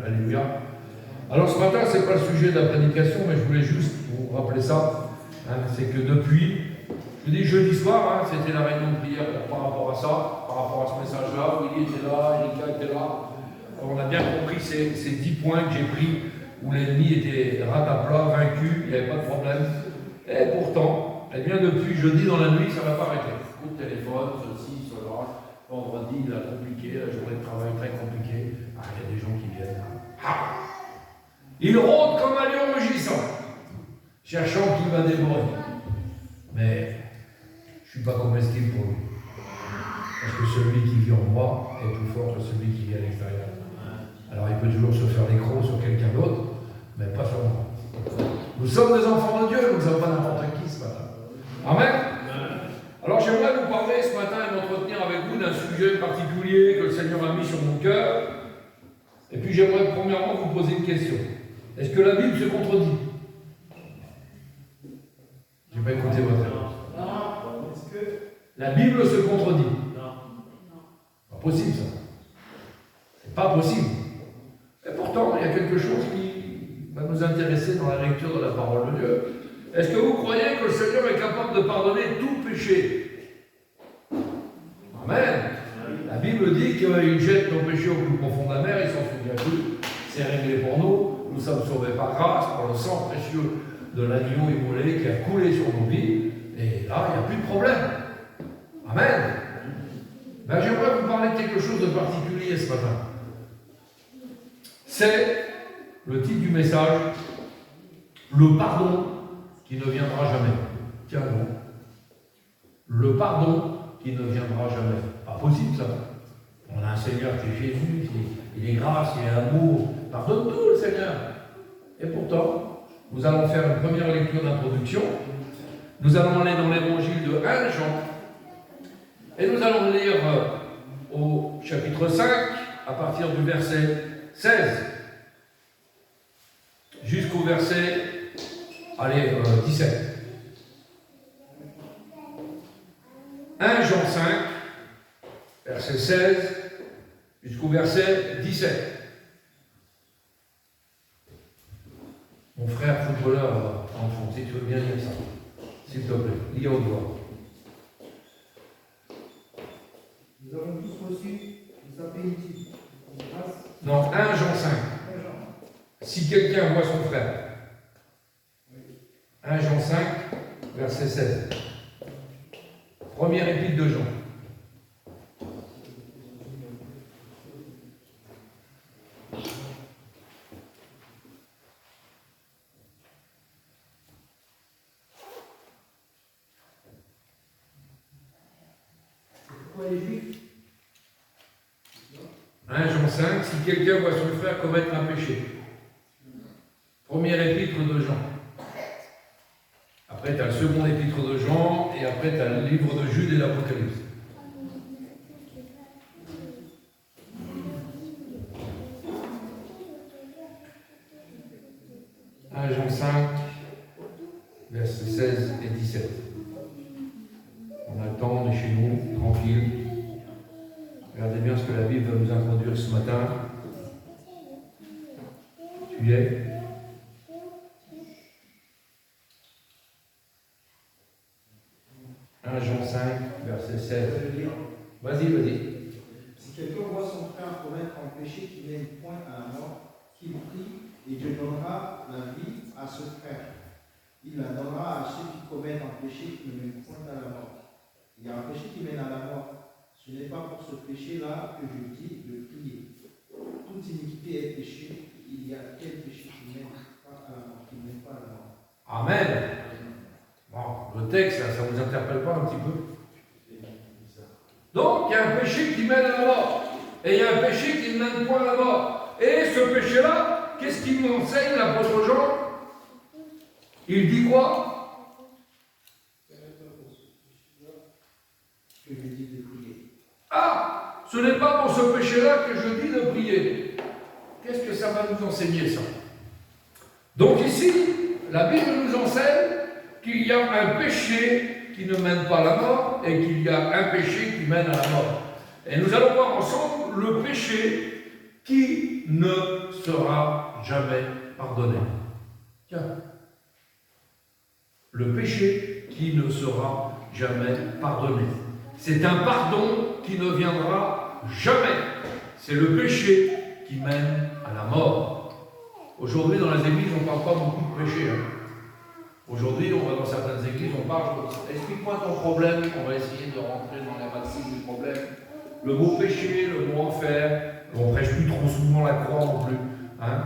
Alléluia. Alors ce matin, ce n'est pas le sujet de la prédication, mais je voulais juste vous rappeler ça. Hein, c'est que depuis, je dis jeudi soir, hein, c'était la réunion de prière par rapport à ça, par rapport à ce message-là. Willy était là, Erika était là. On a bien compris ces 10 points que j'ai pris, où l'ennemi était rat à plat, vaincu, il n'y avait pas de problème. Et pourtant, eh bien depuis jeudi dans la nuit, ça ne va pas arrêter. Coup de téléphone, ceci, cela. Vendredi, il a compliqué, la journée de travail très compliquée. Ah, il y a des gens qui viennent. Ah, il rôde comme un lion rugissant, cherchant qui va dévorer. Mais je ne suis pas comestible pour lui. Parce que celui qui vit en moi est plus fort que celui qui vit à l'extérieur. Alors il peut toujours se faire les crocs sur quelqu'un d'autre, mais pas sur moi. Nous sommes des enfants de Dieu, nous ne sommes pas n'importe qui ce matin. Amen. Alors j'aimerais vous parler ce matin et m'entretenir avec vous d'un sujet particulier que le Seigneur a mis sur mon cœur. Et puis j'aimerais premièrement vous poser une question. Est-ce que la Bible se contredit? Je n'ai pas écouté votre réponse. Non. Est-ce que la Bible se contredit? Non. Pas possible ça. C'est pas possible. Et pourtant, il y a quelque chose qui va nous intéresser dans la lecture de la parole de Dieu. Est-ce que vous croyez que le Seigneur est capable de pardonner tout péché? Amen. La Bible dit qu'il jette nos péchés au plus profond de la mer, il s'en souvient plus. C'est réglé pour nous. Nous sommes sauvés par grâce, par le sang précieux de l'agneau immolé qui a coulé sur nos vies. Et là, il n'y a plus de problème. Amen. Ben, j'aimerais vous parler de quelque chose de particulier ce matin. C'est le titre du message, le pardon qui ne viendra jamais. Tiens, non. Le pardon qui ne viendra jamais. Pas possible ça. On a un Seigneur qui est Jésus, il est grâce, il est amour. Pardonne tout le Seigneur. Et pourtant, nous allons faire une première lecture d'introduction. Nous allons aller dans l'évangile de 1 Jean. Et nous allons lire au chapitre 5, à partir du verset 16, jusqu'au verset 17. 1 Jean 5, verset 16, jusqu'au verset 17. Mon frère footballeur enfant, si tu veux bien lire ça, s'il te plaît, lis au doigt. nous avons tous reçu des appétitifs. Non, 1 Jean 5. Si quelqu'un voit son frère. 1 Jean 5, verset 16. Première épître de Jean. Pourquoi les Juifs? 1 Jean 5, si quelqu'un voit son frère commettre un péché. Première épître de Jean. Après, tu as le second épître de Jean, et après, tu as le livre de Jude et l'Apocalypse. Jean 5, versets 16 et 17. On attend, on est chez nous, tranquille. Regardez bien ce que la Bible va nous introduire ce matin. Tu y es? Jean 5, verset 16. Vas-y. Si quelqu'un voit son frère commettre un péché qui mène point à la mort, qu'il prie et Dieu donnera la vie à ce frère. Il la donnera à ceux qui commettent un péché qui ne mène point à la mort. Il y a un péché qui mène à la mort. Ce n'est pas pour ce péché-là que je dis de prier. Toute iniquité est péché. Il y a quel péché qui ne mène pas à la mort, qui ne mène pas à la mort. Amen. Bon, le texte, là, ça ne vous interpelle pas un petit peu? Donc, il y a un péché qui mène à la mort. Et il y a un péché qui ne mène point à la mort. Et ce péché-là, qu'est-ce qu'il m'enseigne l'apôtre Jean? Il dit quoi? Que je dis de prier. Ah, ce n'est pas pour ce péché-là que je dis de prier. Qu'est-ce que ça va nous enseigner, ça? Donc ici, la Bible nous enseigne qu'il y a un péché qui ne mène pas à la mort et qu'il y a un péché qui mène à la mort. Et nous allons voir ensemble le péché qui qui ne sera jamais pardonné. Tiens, le péché qui ne sera jamais pardonné. C'est un pardon qui ne viendra jamais. C'est le péché qui mène à la mort. Aujourd'hui, dans les églises, on ne parle pas beaucoup de péché. Aujourd'hui, on va dans certaines églises, on parle, explique-moi ton problème, on va essayer de rentrer dans la racine du problème. Le mot péché, le mot enfer, on ne prêche plus trop souvent la croix non plus,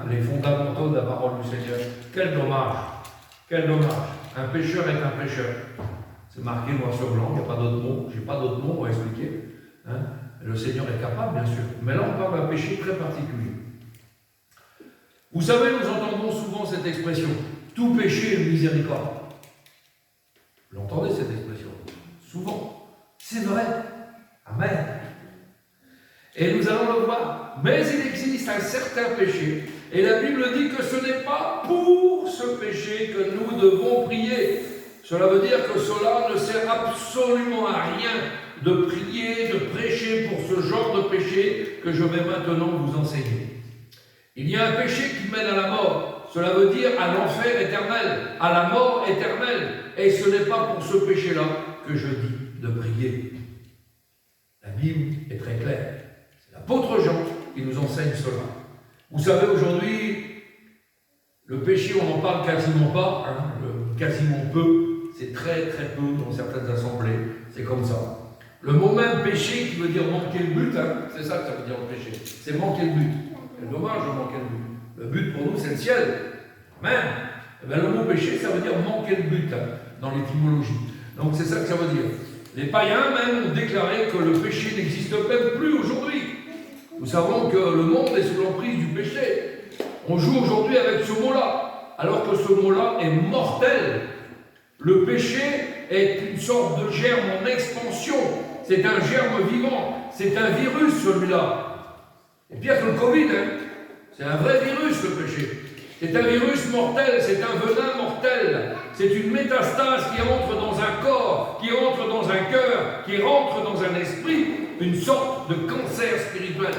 les fondamentaux de la parole du Seigneur. Quel dommage, quel dommage. Un pécheur est un pécheur. C'est marqué noir sur blanc, il n'y a pas d'autre mot, je n'ai pas d'autre mot pour expliquer. Le Seigneur est capable, bien sûr. Mais là, on parle d'un péché très particulier. Vous savez, nous entendons souvent cette expression. Tout péché est miséricorde. Vous l'entendez cette expression? Souvent. C'est vrai. Amen. Et nous allons le voir. Mais il existe un certain péché. Et la Bible dit que ce n'est pas pour ce péché que nous devons prier. Cela veut dire que cela ne sert absolument à rien de prier, de prêcher pour ce genre de péché que je vais maintenant vous enseigner. Il y a un péché qui mène à la mort. Cela veut dire à l'enfer éternel, à la mort éternelle. Et ce n'est pas pour ce péché-là que je dis de prier. La Bible est très claire. C'est l'apôtre Jean qui nous enseigne cela. Vous savez, aujourd'hui, le péché, on n'en parle quasiment pas, quasiment peu. C'est très très peu dans certaines assemblées. C'est comme ça. Le mot même péché qui veut dire manquer le but, c'est ça que ça veut dire le péché. C'est manquer le but. C'est dommage de manquer le but. Le but pour nous, c'est le ciel. Même. Le mot péché, ça veut dire manquer le but dans l'étymologie. Donc c'est ça que ça veut dire. Les païens même ont déclaré que le péché n'existe même plus aujourd'hui. Nous savons que le monde est sous l'emprise du péché. On joue aujourd'hui avec ce mot-là, alors que ce mot-là est mortel. Le péché est une sorte de germe en expansion. C'est un germe vivant. C'est un virus, celui-là. Et pire que le Covid, c'est un vrai virus, le péché. C'est un virus mortel, c'est un venin mortel. C'est une métastase qui entre dans un corps, qui entre dans un cœur, qui rentre dans un esprit, une sorte de cancer spirituel.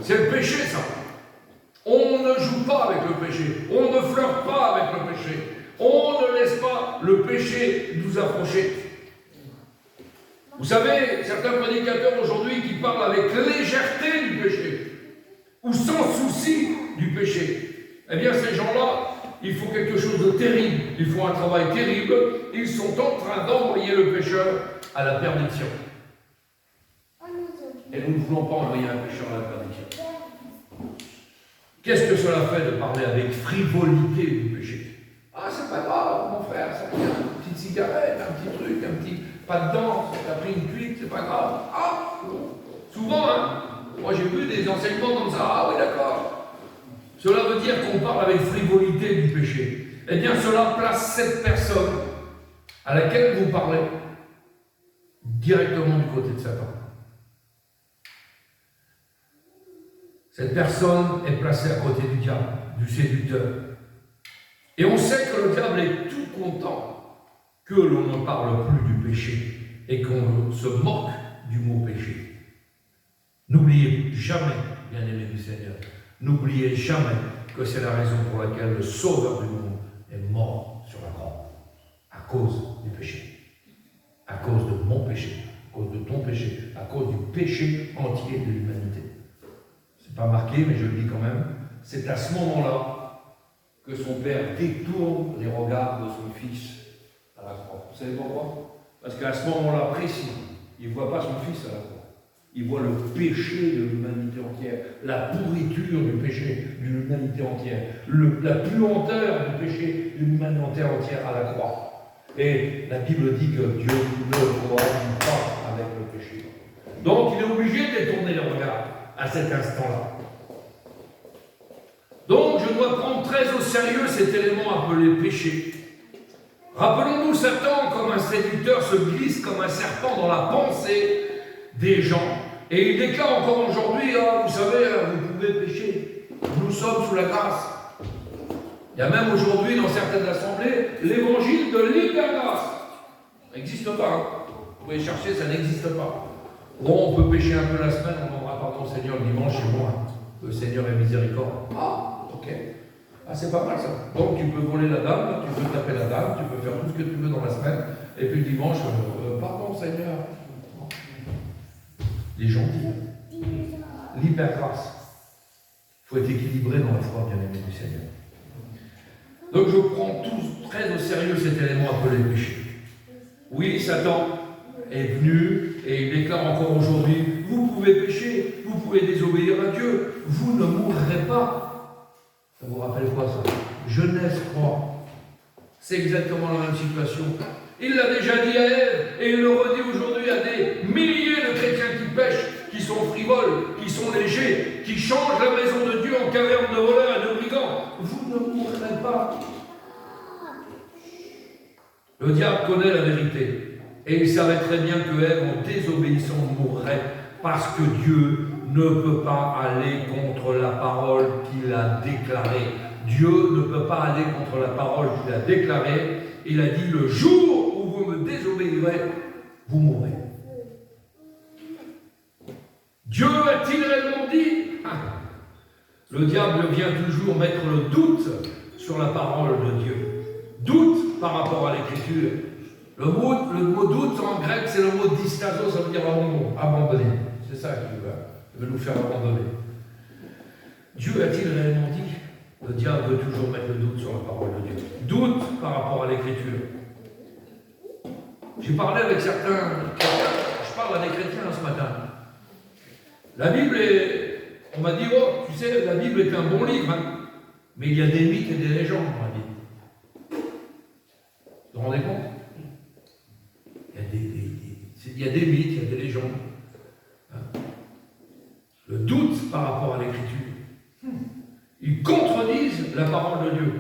C'est le péché, ça. On ne joue pas avec le péché. On ne flirte pas avec le péché. On ne laisse pas le péché nous approcher. Vous savez, certains prédicateurs aujourd'hui qui parlent avec légèreté du péché, ou sans souci du péché, eh bien ces gens-là, il faut quelque chose de terrible, ils font un travail terrible, ils sont en train d'envoyer le pécheur à la perdition. Et nous ne voulons pas envoyer un pécheur à la perdition. Qu'est-ce que cela fait de parler avec frivolité du péché? Ah, c'est pas grave, mon frère, ça vient, une petite cigarette, un petit truc, un petit pas de dents, t'as pris une cuite, c'est pas grave. Ah, souvent, moi j'ai vu des enseignements comme ça, ah oui, d'accord. Cela veut dire qu'on parle avec frivolité du péché. Eh bien, cela place cette personne à laquelle vous parlez directement du côté de Satan. Cette personne est placée à côté du diable, du séducteur. Et on sait que le diable est tout content que l'on ne parle plus du péché et qu'on se moque du mot péché. N'oubliez jamais, bien-aimés du Seigneur, n'oubliez jamais que c'est la raison pour laquelle le Sauveur du monde est mort sur la croix, à cause du péché, à cause de mon péché, à cause de ton péché, à cause du péché entier de l'humanité. C'est pas marqué, mais je le dis quand même, c'est à ce moment-là que son père détourne les regards de son fils à la croix. Vous savez pourquoi? Parce qu'à ce moment-là précis, il ne voit pas son fils à la croix. Il voit le péché de l'humanité entière, la pourriture du péché de l'humanité entière, la puanteur du péché de l'humanité entière à la croix. Et la Bible dit que Dieu ne coagit pas avec le péché. Donc il est obligé de détourner les regards à cet instant-là. Donc, je dois prendre très au sérieux cet élément appelé péché. Rappelons-nous, Satan, comme un séducteur, se glisse comme un serpent dans la pensée des gens. Et il déclare encore aujourd'hui, vous savez, vous pouvez pécher. Nous sommes sous la grâce. Il y a même aujourd'hui, dans certaines assemblées, l'évangile de l'hypergrâce. Ça n'existe pas. Vous pouvez chercher, ça n'existe pas. Bon, on peut pécher un peu la semaine, on demandera pardon au Seigneur le dimanche, c'est bon. Le Seigneur est miséricorde. Ah, ok. Ah, c'est pas mal ça. Donc tu peux voler la dame, tu peux taper la dame, tu peux faire tout ce que tu veux dans la semaine, et puis le dimanche, pardon Seigneur. Les gentils. L'hypergrâce. Il faut être équilibré dans la foi, bien aimé du Seigneur. Donc je prends tous très au sérieux cet élément appelé le péché. Oui, Satan est venu et il déclare encore aujourd'hui, vous pouvez pécher, vous pouvez désobéir à Dieu, vous ne mourrez pas. Ça vous rappelle quoi ça? Genèse 3. C'est exactement la même situation. Il l'a déjà dit à Ève et il le redit aujourd'hui à des milliers de chrétiens qui pêchent, qui sont frivoles, qui sont légers, qui changent la maison de Dieu en caverne de voleurs et de brigands. Vous ne mourrez pas. Le diable connaît la vérité et il savait très bien que Ève, en désobéissant, mourrait parce que Dieu ne peut pas aller contre la parole qu'il a déclarée. Dieu ne peut pas aller contre la parole qu'il a déclarée. Il a dit, le jour où vous me désobéirez, vous mourrez. Dieu a-t-il réellement dit? Le diable vient toujours mettre le doute sur la parole de Dieu. Doute par rapport à l'écriture. Le mot doute en grec, c'est le mot distazo, ça veut dire abandonner. C'est ça qu'il veut nous faire abandonner. Dieu a-t-il réellement dit? Le diable veut toujours mettre le doute sur la parole de Dieu. Doute par rapport à l'écriture. J'ai parlé avec certains chrétiens, je parle à des chrétiens ce matin. La Bible est, on m'a dit, oh, tu sais, la Bible est un bon livre, hein, mais il y a des mythes et des légendes dans la Bible. Vous vous rendez compte? Il y a des mythes, il y a des légendes. Hein. Le doute par rapport à l'écriture. Ils contredisent la parole de Dieu.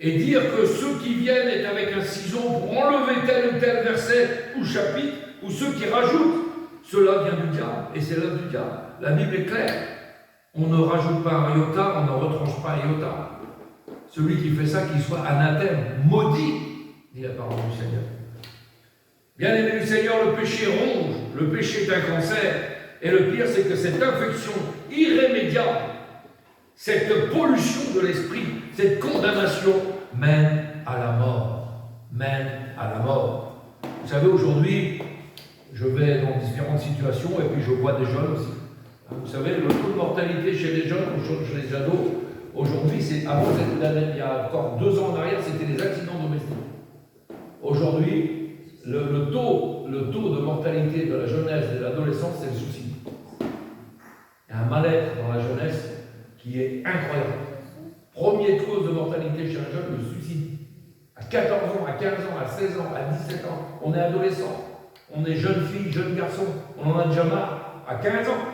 Et dire que ceux qui viennent est avec un ciseau pour enlever tel ou tel verset ou chapitre, ou ceux qui rajoutent, cela vient du diable, et c'est l'œuvre du diable. La Bible est claire. On ne rajoute pas un iota, on ne retranche pas un iota. Celui qui fait ça, qu'il soit anathème, maudit, dit la parole du Seigneur. Bien aimé du Seigneur, le péché ronge, le péché est un cancer, et le pire, c'est que cette infection irrémédiable, cette pollution de l'esprit, cette condamnation mène à la mort. Mène à la mort. Vous savez, aujourd'hui, je vais dans différentes situations et puis je vois des jeunes aussi. Vous savez, le taux de mortalité chez les jeunes, chez les ados, aujourd'hui, avant, il y a encore 2 ans en arrière, c'était les accidents domestiques. Aujourd'hui, le taux de mortalité de la jeunesse et de l'adolescence, c'est le suicide. Il y a un mal-être dans la jeunesse qui est incroyable. Première cause de mortalité chez un jeune, le suicide. À 14 ans, à 15 ans, à 16 ans, à 17 ans, on est adolescent. On est jeune fille, jeune garçon. On en a déjà marre. À 15 ans.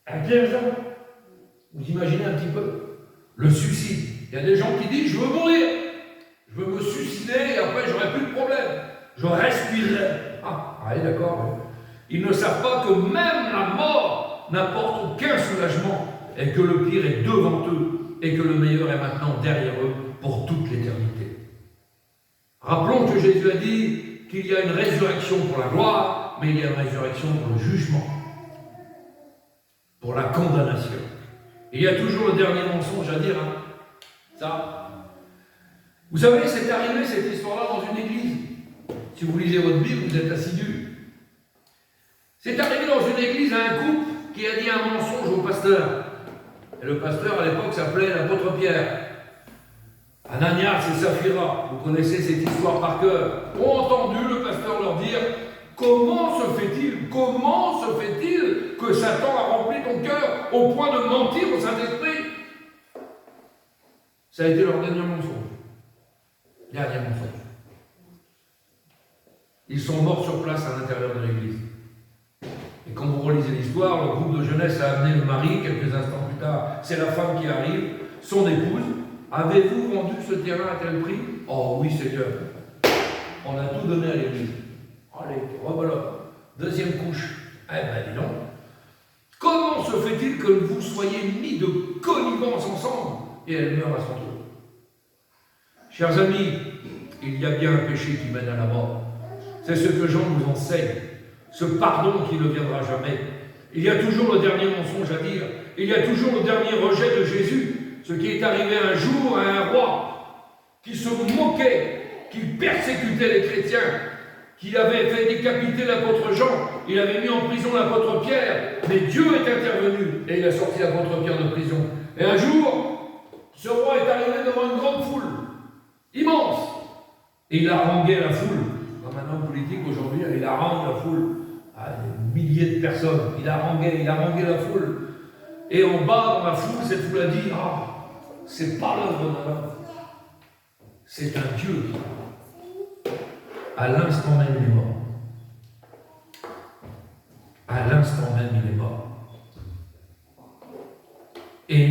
À 15 ans. Vous imaginez un petit peu le suicide. Il y a des gens qui disent, je veux mourir. Je veux me suicider et après j'aurai plus de problème. Je respirerai. Ah, d'accord. Ils ne savent pas que même la mort n'apporte aucun soulagement et que le pire est devant eux et que le meilleur est maintenant derrière eux pour toute l'éternité. Rappelons que Jésus a dit qu'il y a une résurrection pour la gloire, mais il y a une résurrection pour le jugement, pour la condamnation. Et il y a toujours le dernier mensonge à dire. Ça. Vous savez, c'est arrivé cette histoire-là dans une église. Si vous lisez votre Bible, vous êtes assidus. C'est arrivé dans une église à un couple qui a dit un mensonge au pasteur. Et le pasteur, à l'époque, s'appelait l'apôtre Pierre. Ananias et Saphira, vous connaissez cette histoire par cœur, ont entendu le pasteur leur dire « Comment se fait-il que Satan a rempli ton cœur au point de mentir au Saint-Esprit ?» Ça a été leur dernier mensonge. Dernier mensonge. Ils sont morts sur place à l'intérieur de l'église. Et quand vous relisez l'histoire, le groupe de jeunesse a amené le mari, quelques instants plus tard, c'est la femme qui arrive, son épouse. Avez-vous vendu ce terrain à tel prix? Oh oui, Seigneur. On a tout donné à l'église. Allez, rebelote. Deuxième couche. Eh ben, dis donc. Comment se fait-il que vous soyez mis de connivence ensemble? Et elle meurt à son tour. Chers amis, il y a bien un péché qui mène à la mort. C'est ce que Jean nous enseigne. Ce pardon qui ne viendra jamais. Il y a toujours le dernier mensonge à dire. il y a toujours le dernier rejet de Jésus, ce qui est arrivé un jour à un roi qui se moquait, qui persécutait les chrétiens, qui avait fait décapiter l'apôtre Jean, il avait mis en prison l'apôtre Pierre, mais Dieu est intervenu et il a sorti l'apôtre Pierre de prison. Et un jour, ce roi est arrivé devant une grande foule, immense, et il haranguait la foule. Comme un homme politique aujourd'hui, il harangue la foule, à des milliers de personnes, il haranguait la foule. Et en bas, dans la foule, cette foule a dit, ah, c'est pas l'œuvre d'un homme, c'est un Dieu qui parle. À l'instant même, il est mort. À l'instant même, il est mort. Et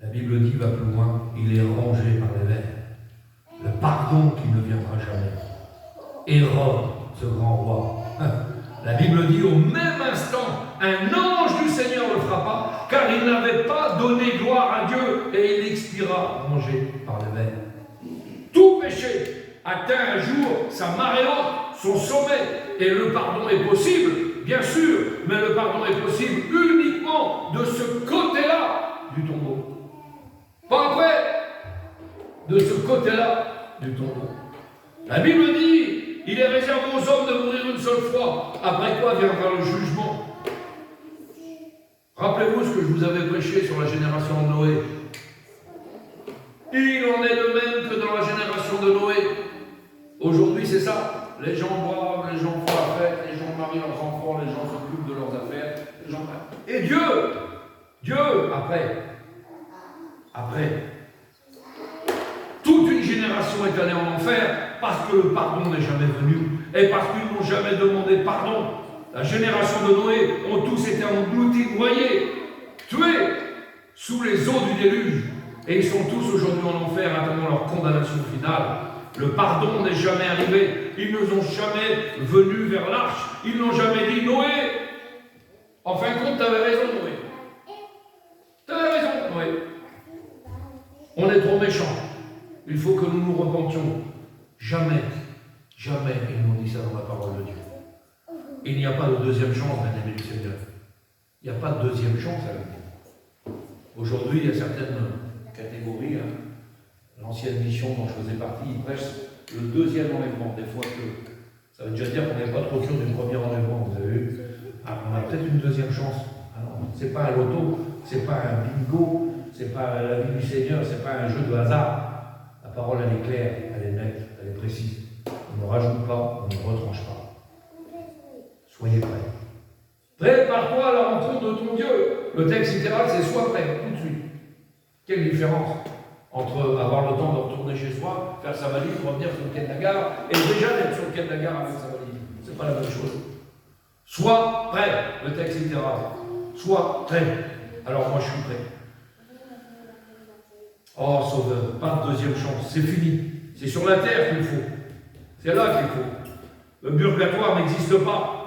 la Bible dit, va plus loin, il est rangé par les vers. Le pardon qui ne viendra jamais. Hérode, ce grand roi. La Bible dit, au même instant, un ange du Seigneur le frappa, car il n'avait pas donné gloire à Dieu, et il expira, rangé par les vers. Tout péché atteint un jour sa marée haute, son sommet, et le pardon est possible, bien sûr, mais le pardon est possible uniquement de ce côté-là du tombeau. Pas après, de ce côté-là du tombeau. La Bible dit, il est réservé aux hommes de mourir une seule fois, après quoi viendra le jugement. Rappelez-vous ce que je vous avais prêché sur la génération de Noé. Il en est de même que dans la génération de Noé. Aujourd'hui, c'est ça. Les gens boivent, les gens font la fête, les gens marient leurs enfants, les gens s'occupent de leurs affaires. Les gens... Et Dieu, après, toute une génération est allée en enfer parce que le pardon n'est jamais venu et parce qu'ils n'ont jamais demandé pardon. La génération de Noé ont tous été engloutis, noyés, tués sous les eaux du déluge. Et ils sont tous aujourd'hui en enfer attendant leur condamnation finale. Le pardon n'est jamais arrivé. Ils ne sont jamais venus vers l'arche. Ils n'ont jamais dit, Noé, en fin de compte, tu avais raison, Noé. Tu avais raison, Noé. On est trop méchants. Il faut que nous nous repentions. Jamais, jamais ils n'ont dit ça dans la parole de Dieu. Il n'y a pas de deuxième chance, bien-aimés du Seigneur. Il n'y a pas de deuxième chance à la vie. Aujourd'hui, il y a certaines catégories. L'ancienne mission dont je faisais partie, ils prêchent le deuxième enlèvement. Des fois que ça veut déjà dire qu'on n'est pas trop sûr du premier enlèvement. Vous avez vu? On a peut-être une deuxième chance. Ce n'est pas un loto, ce n'est pas un bingo, ce n'est pas la vie du Seigneur, ce n'est pas un jeu de hasard. La parole, elle est claire, elle est nette, elle est précise. On ne rajoute pas, on ne retranche pas. Soyez prêts. Prépare-toi à la rencontre de ton Dieu. Le texte littéral, c'est sois prêt, tout de suite. Quelle différence entre avoir le temps de retourner chez soi, faire sa valise, revenir sur le quai de la gare, et déjà d'être sur le quai de la gare avec sa valise. C'est pas la même chose. Sois prêt, le texte littéral. Sois prêt. Alors moi je suis prêt. Oh Sauveur, pas de deuxième chance, c'est fini. C'est sur la terre qu'il faut. C'est là qu'il faut. Le purgatoire n'existe pas.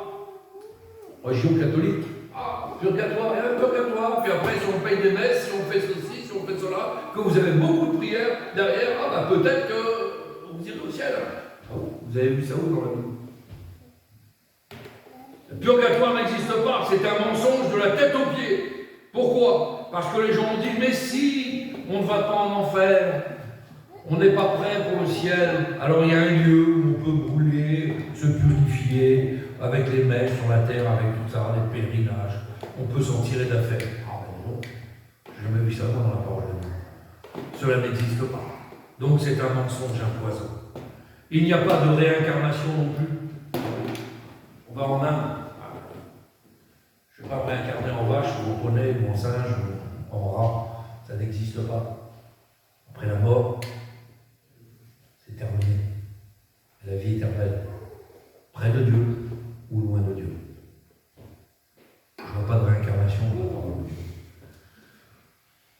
Religion catholique. Ah, purgatoire, il y a un purgatoire. Puis après, si on paye des messes, si on fait ceci, si on fait cela, que vous avez beaucoup de prières derrière, ah bah peut-être que vous irez au ciel. Ah, vous avez vu ça où dans la Bible? Le purgatoire n'existe pas, c'est un mensonge de la tête aux pieds. Pourquoi? Parce que les gens ont dit, mais si, on ne va pas en enfer, on n'est pas prêt pour le ciel, alors il y a un lieu où on peut brûler, se purifier, avec les messes sur la terre, avec tout ça, les pèlerinages, on peut s'en tirer d'affaire. Ah ben non, j'ai jamais vu ça dans la parole de Dieu. Cela n'existe pas. Donc c'est un mensonge, un poison. Il n'y a pas de réincarnation non plus. On va en Inde. Je ne vais pas me réincarner en vache, ou en poney, ou en singe, ou en rat. Ça n'existe pas. Après la mort, c'est terminé. La vie éternelle. Près de Dieu ou loin de Dieu. Je ne vois pas de réincarnation dans la parole de Dieu.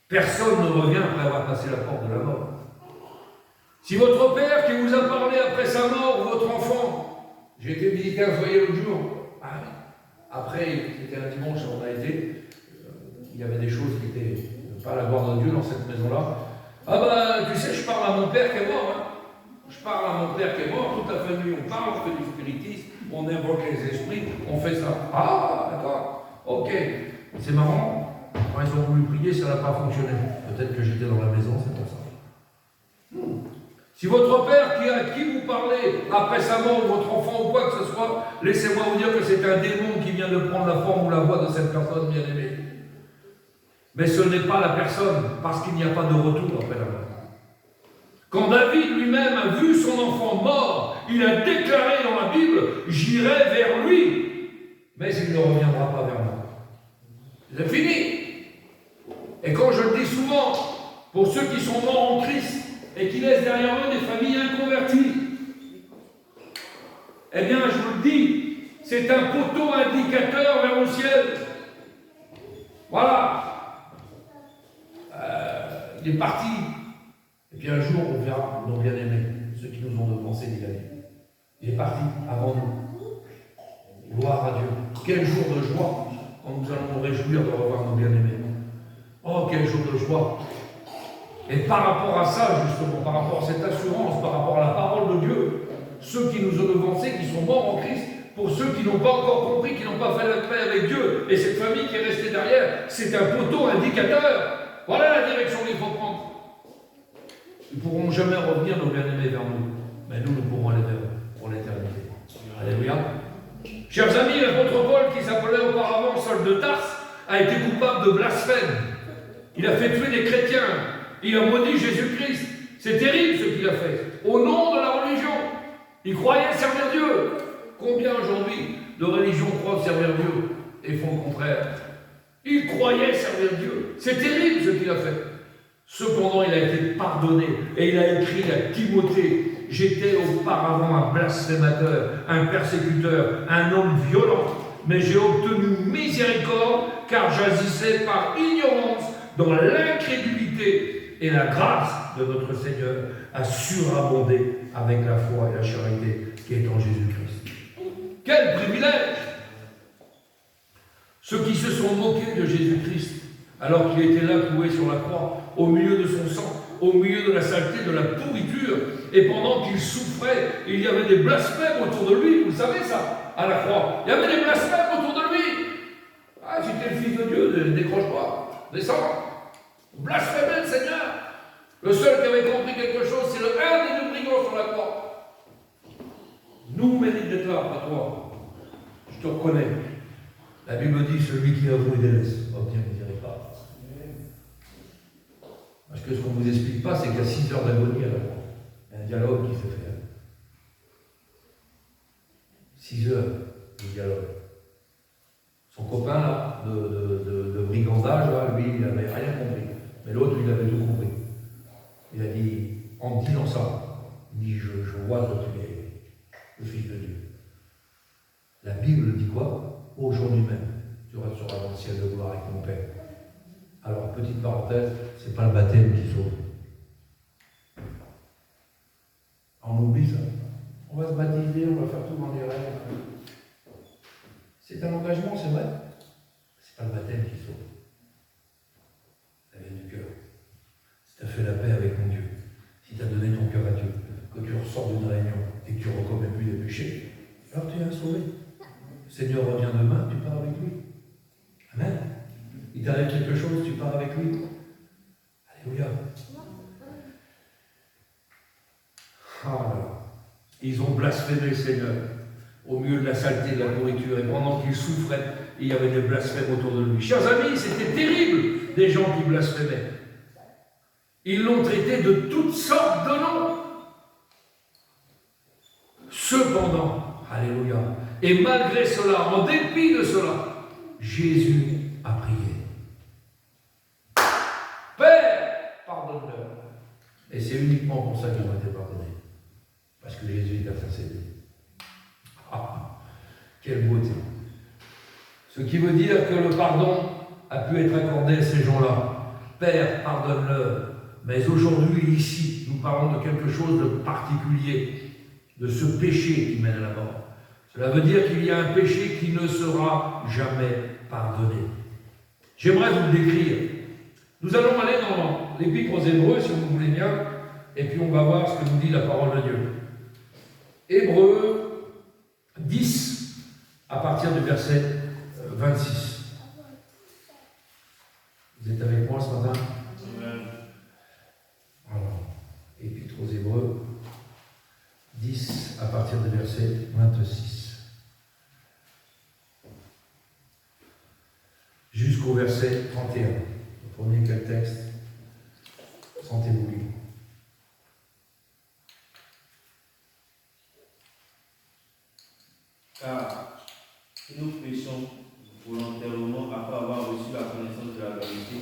Personne ne revient après avoir passé la porte de la mort. Si votre père qui vous a parlé après sa mort, ou votre enfant, j'ai été visiter un foyer l'autre jour, après, c'était un dimanche, on a été, il y avait des choses qui étaient pas la gloire de Dieu dans cette maison-là. Ah ben, tu sais, je parle à mon père qui est mort, hein. Je parle à mon père qui est mort, toute la famille, on parle, on fait du spiritisme, on invoque les esprits, on fait ça. Ah, d'accord, ok, c'est marrant. Quand ils ont voulu prier, ça n'a pas fonctionné. Peut-être que j'étais dans la maison, c'est pour ça. Si votre père à qui vous parlez après sa mort, ou votre enfant ou quoi que ce soit, laissez-moi vous dire que c'est un démon qui vient de prendre la forme ou la voix de cette personne bien-aimée. Mais ce n'est pas la personne, parce qu'il n'y a pas de retour après la mort. Quand David lui-même a vu son enfant mort, il a déclaré dans la Bible, j'irai vers lui, mais il ne reviendra pas vers moi. C'est fini. Et quand je le dis souvent, pour ceux qui sont morts en Christ et qui laissent derrière eux des familles inconverties, eh bien, je vous le dis, c'est un poteau indicateur vers le ciel. Voilà. Il est parti. Et puis un jour, on verra nos bien-aimés, ceux qui nous ont devancés d'y aller. Il est parti avant nous. Gloire à Dieu. Quel jour de joie quand nous allons nous réjouir de revoir nos bien-aimés. Oh, quel jour de joie. Et par rapport à ça, justement, par rapport à cette assurance, par rapport à la parole de Dieu, ceux qui nous ont devancés, qui sont morts en Christ, pour ceux qui n'ont pas encore compris, qui n'ont pas fait la paix avec Dieu, et cette famille qui est restée derrière, c'est un poteau indicateur. Voilà la direction qu'il faut prendre. Ils ne pourront jamais revenir, nos bien-aimés, vers nous. Mais nous pourrons aller vers eux pour l'éternité. Alléluia. Chers amis, l'apôtre Paul, qui s'appelait auparavant Saul de Tarse, a été coupable de blasphème. Il a fait tuer des chrétiens. Il a maudit Jésus-Christ. C'est terrible ce qu'il a fait. Au nom de la religion. Il croyait servir Dieu. Combien aujourd'hui de religions croient servir Dieu et font le contraire? Il croyait servir Dieu. C'est terrible ce qu'il a fait. Cependant, il a été pardonné et il a écrit à Timothée, j'étais auparavant un blasphémateur, un persécuteur, un homme violent, mais j'ai obtenu miséricorde car j'agissais par ignorance dans l'incrédulité et la grâce de notre Seigneur a surabondé avec la foi et la charité qui est en Jésus-Christ. Quel privilège! Ceux qui se sont moqués de Jésus-Christ alors qu'il était là cloué sur la croix, au milieu de son sang, au milieu de la saleté, de la pourriture, et pendant qu'il souffrait, il y avait des blasphèmes autour de lui, vous savez ça, à la croix, il y avait des blasphèmes autour de lui. Ah, si t'es le Fils de Dieu, décroche-toi, descends, blasphémez le Seigneur. Le seul qui avait compris quelque chose, c'est le un des deux brigands sur la croix. Nous mérite d'être là, pas toi. Je te reconnais. La Bible dit, celui qui avoue et délaisse obtient miséricorde. Parce que ce qu'on ne vous explique pas, c'est qu'il y a 6 heures d'agonie à la croix. Il y a un dialogue qui se fait. 6 heures de dialogue. Son copain là, de brigandage, là, lui, il n'avait rien compris. Mais l'autre, il avait tout compris. Il a dit, en me disant ça, il dit, je vois que tu es le Fils de Dieu. La Bible dit quoi? Aujourd'hui même, tu resteras dans le ciel de gloire avec mon Père. Alors, petite parenthèse, c'est pas le baptême qui sauve. On oublie ça. On va se baptiser, on va faire tout dans les rêves. C'est un engagement, c'est vrai. C'est pas le baptême qui sauve. Ça vient du cœur. Si tu as fait la paix avec mon Dieu, si tu as donné ton cœur à Dieu, que tu ressors d'une réunion et que tu ne recommets plus des péchés, alors tu es un sauvé. Le Seigneur revient demain, tu pars avec lui. Amen. Il t'arrive quelque chose, tu pars avec lui. Alléluia. Ah là. Ils ont blasphémé le Seigneur au milieu de la saleté, de la pourriture, et pendant qu'il souffrait, il y avait des blasphèmes autour de lui. Chers amis, c'était terrible, des gens qui blasphémaient. Ils l'ont traité de toutes sortes de noms. Cependant, alléluia, et malgré cela, en dépit de cela, Jésus a prié. Père, pardonne-leur. Et c'est uniquement pour ça qu'ils ont été pardonnés. Parce que Jésus est intercédé. Ah, quelle beauté. Ce qui veut dire que le pardon a pu être accordé à ces gens-là. Père, pardonne-leur. Mais aujourd'hui, ici, nous parlons de quelque chose de particulier, de ce péché qui mène à la mort. Cela veut dire qu'il y a un péché qui ne sera jamais pardonné. J'aimerais vous le décrire. Nous allons aller dans l'Épître aux Hébreux, si vous voulez bien, et puis on va voir ce que nous dit la parole de Dieu. Hébreux 10, à partir du verset 26. verset 26. Jusqu'au verset 31. Vous prenez quel texte? Sentez-vous libre. Car si nous péchons volontairement après avoir reçu la connaissance de la vérité,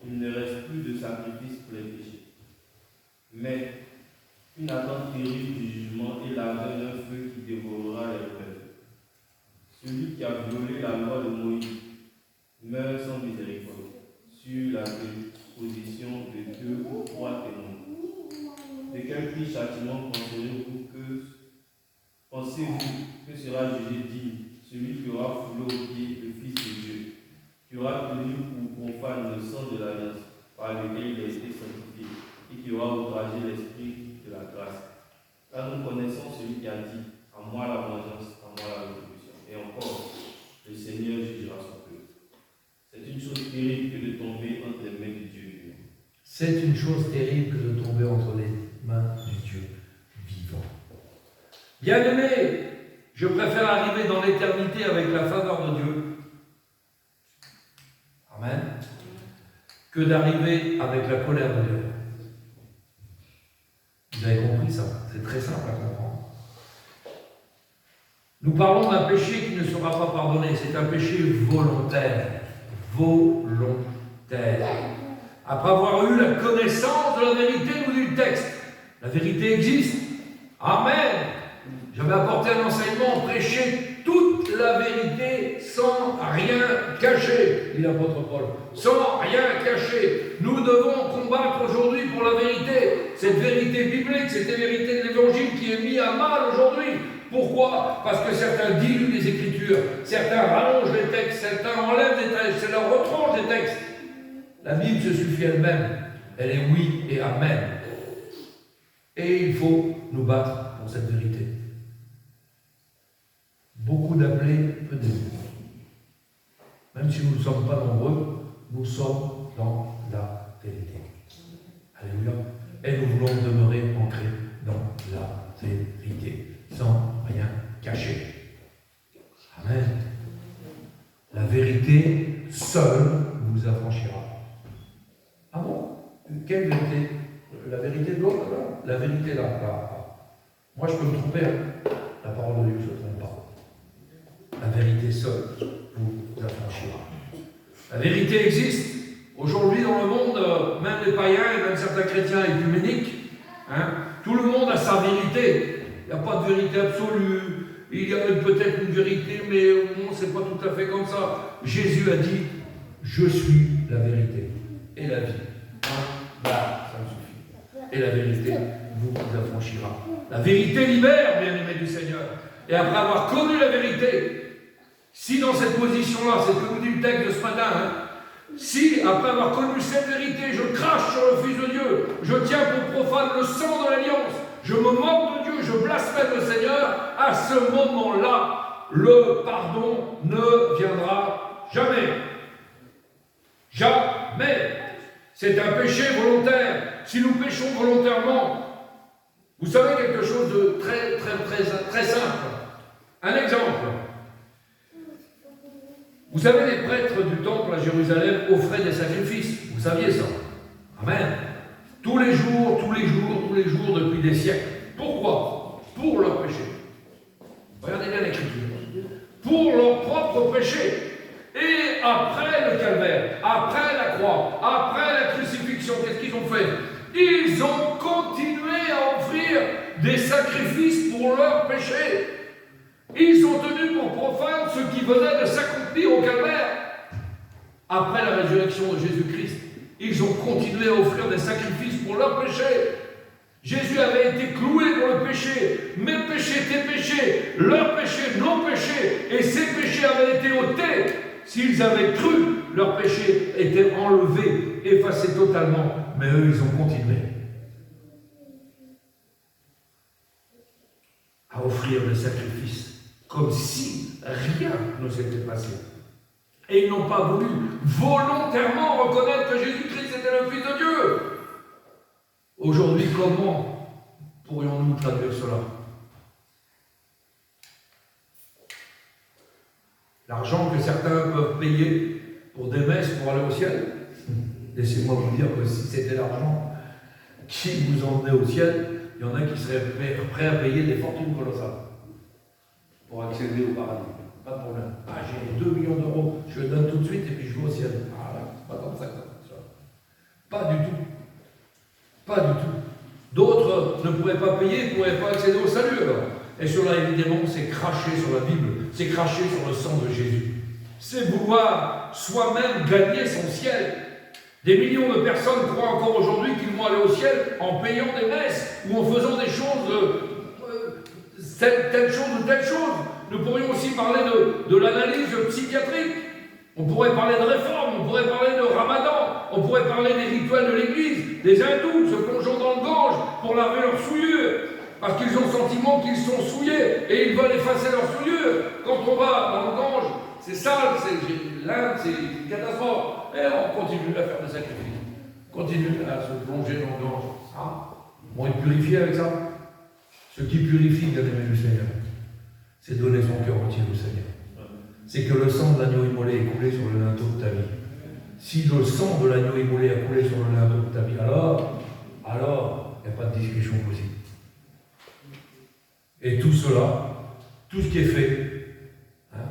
il ne reste plus de sacrifice pour les péchés, mais une attente terrible du jugement et l'ardeur d'un feu qui dévorera les rebelles. Celui qui a violé la loi de Moïse meurt sans miséricorde sur la déposition de 2 ou 3 témoins. De quel pire châtiment pensez-vous que sera jugé digne celui qui aura foulé aux pieds le Fils de Dieu, qui aura tenu pour profane le sang de l'alliance par lequel il a été sanctifié, et qui aura outragé l'esprit de la grâce? Car nous connaissons celui qui a dit: à moi la vengeance, à moi la rétribution. Et encore, le Seigneur jugera son peuple. C'est une chose terrible que de tomber entre les mains du Dieu vivant. C'est une chose terrible que de tomber entre les mains du Dieu vivant. Bien-aimé, je préfère arriver dans l'éternité avec la faveur de Dieu, amen, que d'arriver avec la colère de Dieu. Vous avez compris ça? C'est très simple à comprendre. Nous parlons d'un péché qui ne sera pas pardonné. C'est un péché volontaire. Volontaire. Après avoir eu la connaissance de la vérité, nous dit le texte. La vérité existe. Amen. J'avais apporté un enseignement, prêcher toute la vérité sans rien cacher, dit l'apôtre Paul. Sans rien cacher. Nous devons combattre aujourd'hui pour la vérité. Cette vérité biblique, cette vérité de l'Évangile qui est mise à mal aujourd'hui. Pourquoi? Parce que certains diluent les Écritures, certains rallongent les textes, certains enlèvent les textes, certains retranchent les textes. La Bible se suffit elle-même. Elle est oui et amen. Et il faut nous battre pour cette vérité. Beaucoup d'appelés, peu d'élus. Même si nous ne sommes pas nombreux, nous sommes dans la vérité. Alléluia. Et nous voulons demeurer ancrés dans la vérité, sans rien cacher. Amen. La vérité seule vous affranchira. Ah bon? Quelle vérité? La vérité de l'autre, là? La vérité là. Moi, je peux me tromper. Hein. La parole de Dieu ne se trompe pas. La vérité seule vous affranchira. La vérité existe. Aujourd'hui, dans le monde, même les païens et même certains chrétiens écuméniques, hein, tout le monde a sa vérité. Il n'y a pas de vérité absolue. Il y a peut-être une vérité, mais on ne sait pas tout à fait comme ça. Jésus a dit: je suis la vérité et la vie. Là, ça me suffit. Et la vérité vous affranchira. La vérité libère, bien-aimés du Seigneur. Et après avoir connu la vérité, si dans cette position-là, c'est ce que nous dit le texte de ce matin, hein, si après avoir connu cette vérité, je crache sur le Fils de Dieu, je tiens pour profane le sang de l'alliance, je me moque de Dieu, je blasphème le Seigneur, à ce moment-là, le pardon ne viendra jamais. Jamais. C'est un péché volontaire. Si nous péchons volontairement, vous savez quelque chose de très simple. Un exemple. Vous savez, les prêtres du temple à Jérusalem offraient des sacrifices. Vous saviez ça? Amen. Tous les jours, depuis des siècles. Pourquoi? Pour leur péché. Regardez bien l'Écriture. Pour leur propre péché. Et après le calvaire, après la croix, après la crucifixion, qu'est-ce qu'ils ont fait? Ils ont continué à offrir des sacrifices pour leur péché. Ils ont tenu pour profane ce qui venait de s'accomplir au calvaire. Après la résurrection de Jésus-Christ, ils ont continué à offrir des sacrifices pour leur péché. Jésus avait été cloué pour le péché. Mes péchés, tes péchés, leurs péchés, nos péchés. Et ces péchés avaient été ôtés. S'ils avaient cru, leurs péchés étaient enlevés, effacés totalement. Mais eux, ils ont continué à offrir des sacrifices, comme si rien ne s'était passé. Et ils n'ont pas voulu volontairement reconnaître que Jésus-Christ était le Fils de Dieu. Aujourd'hui, comment pourrions-nous traduire cela? L'argent que certains peuvent payer pour des messes pour aller au ciel. Laissez-moi vous dire que si c'était l'argent qui vous emmenait au ciel, il y en a qui seraient prêts à payer des fortunes colossales pour accéder au paradis. Pas de problème. Ah, j'ai 2 millions d'euros, je le donne tout de suite et puis je vais au ciel. Ah, là, c'est pas comme ça. Pas du tout. Pas du tout. D'autres ne pourraient pas payer, ne pourraient pas accéder au salut alors. Et cela, évidemment, c'est cracher sur la Bible, c'est cracher sur le sang de Jésus. C'est vouloir soi-même gagner son ciel. Des millions de personnes croient encore aujourd'hui qu'ils vont aller au ciel en payant des messes ou en faisant des choses, telle chose ou telle chose. Nous pourrions aussi parler de l'analyse psychiatrique. On pourrait parler de réforme, on pourrait parler de ramadan, on pourrait parler des rituels de l'église, des hindous se plongeant dans le Gange pour laver leurs souillures, parce qu'ils ont le sentiment qu'ils sont souillés et ils veulent effacer leurs souillures. Quand on va dans le Gange, c'est sale, l'Inde, c'est une catastrophe. Et on continue à faire des sacrifices. On continue à se plonger dans le Gange. Ah, on va être purifié avec ça. Ce qui purifie, bien aimé du Seigneur, c'est donner son cœur entier au Seigneur. C'est que le sang de l'agneau immolé est coulé sur le linteau de ta vie. Si le sang de l'agneau immolé a coulé sur le linteau de ta vie, alors, il n'y a pas de discussion possible. Et tout cela, tout ce qui est fait, hein,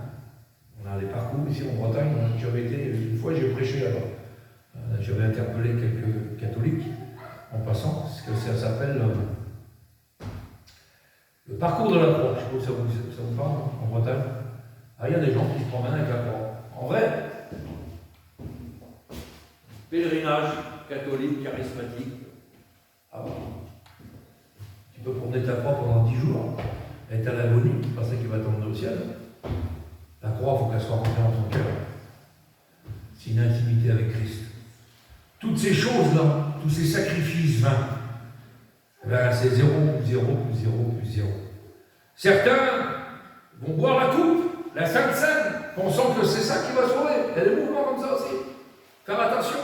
on a les parcours ici en Bretagne, j'avais été, une fois j'ai prêché là-bas. J'avais interpellé quelques catholiques en passant, parce que ça s'appelle le parcours de la croix. Je sais pas si ça vous parle en Bretagne. Ah, il y a des gens qui se promènent avec la croix. En vrai, pèlerinage catholique, charismatique. Ah bon? Tu peux promener ta croix pendant 10 jours. Elle est à l'agonie, c'est pas ça qui va t'emmener au ciel. La croix, il faut qu'elle soit rentrée dans ton cœur. C'est une intimité avec Christ. Toutes ces choses-là, tous ces sacrifices vains, ben c'est 0 plus 0 plus 0 plus 0. Certains vont boire la coupe, la Sainte Seine, pensant que c'est ça qui va sauver. Il y a des mouvements comme ça aussi. Faire attention.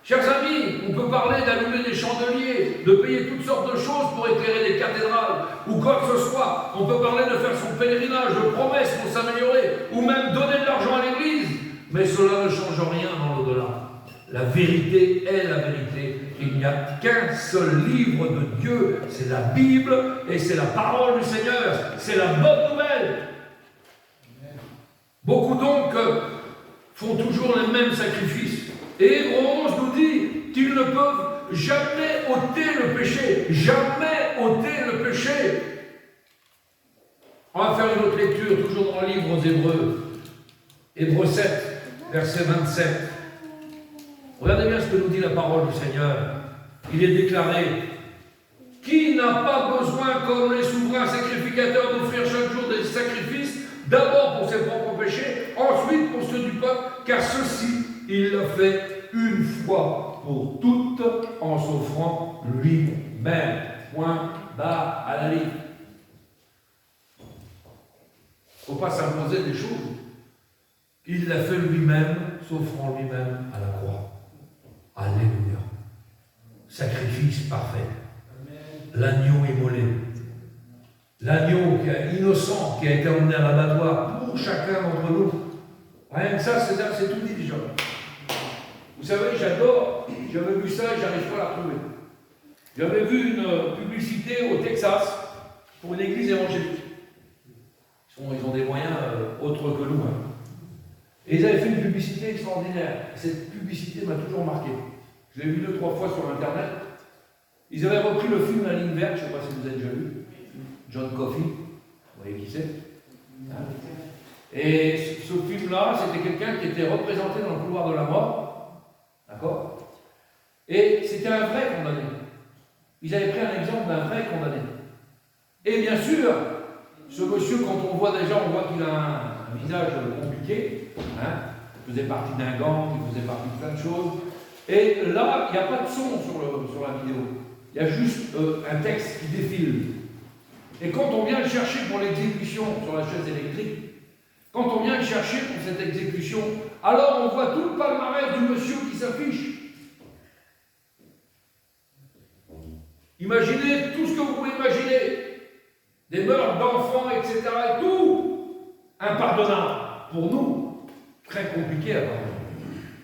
Chers amis, on peut parler d'allumer des chandeliers, de payer toutes sortes de choses pour éclairer des cathédrales, ou quoi que ce soit. On peut parler de faire son pèlerinage, de promesses pour s'améliorer, ou même donner de l'argent à l'église. Mais cela ne change rien dans l'au-delà. La vérité est la vérité. Il n'y a qu'un seul livre de Dieu, c'est la Bible, et c'est la parole du Seigneur. C'est la bonne nouvelle. Beaucoup donc font toujours les mêmes sacrifices. Et Hébreux 11 nous dit qu'ils ne peuvent jamais ôter le péché. Jamais ôter le péché. On va faire une autre lecture, toujours dans le livre aux Hébreux. Hébreux 7, verset 27. Regardez bien ce que nous dit la parole du Seigneur. Il est déclaré: qui n'a pas besoin, comme les souverains sacrificateurs, d'offrir chaque jour des sacrifices, d'abord pour ses propres péchés, ensuite pour ceux du peuple, car ceci, il l'a fait une fois pour toutes, en s'offrant lui-même. Point barre à la ligne. Il ne faut pas s'imposer des choses. Il l'a fait lui-même, s'offrant lui-même à la croix. Alléluia. Sacrifice parfait. L'agneau immolé. L'agneau innocent qui a été emmené à l'abattoir pour chacun d'entre nous. Rien que ça, c'est tout dit déjà. Vous savez, j'adore, j'avais vu ça et j'arrive pas à la retrouver. J'avais vu une publicité au Texas pour une église évangélique. Ils ont des moyens autres que nous. Hein. Et ils avaient fait une publicité extraordinaire. Cette publicité m'a toujours marqué. Je l'ai vu 2-3 fois sur Internet. Ils avaient repris le film La Ligne Verte, je ne sais pas si vous avez déjà vu. John Coffey, vous voyez qui c'est, hein? Et ce film-là, c'était quelqu'un qui était représenté dans le couloir de la mort. D'accord? Et c'était un vrai condamné. Ils avaient pris un exemple d'un vrai condamné. Et bien sûr, ce monsieur, quand on voit déjà, on voit qu'il a un visage compliqué. Hein? Il faisait partie d'un gang, il faisait partie de plein de choses. Et là, il n'y a pas de son sur la vidéo. Il y a juste un texte qui défile. Et quand on vient le chercher pour l'exécution sur la chaise électrique, quand on vient le chercher pour cette exécution, alors on voit tout le palmarès du monsieur qui s'affiche. Imaginez tout ce que vous pouvez imaginer. Des meurtres d'enfants, etc. et tout. Impardonnable. pour nous, très compliqué à parler.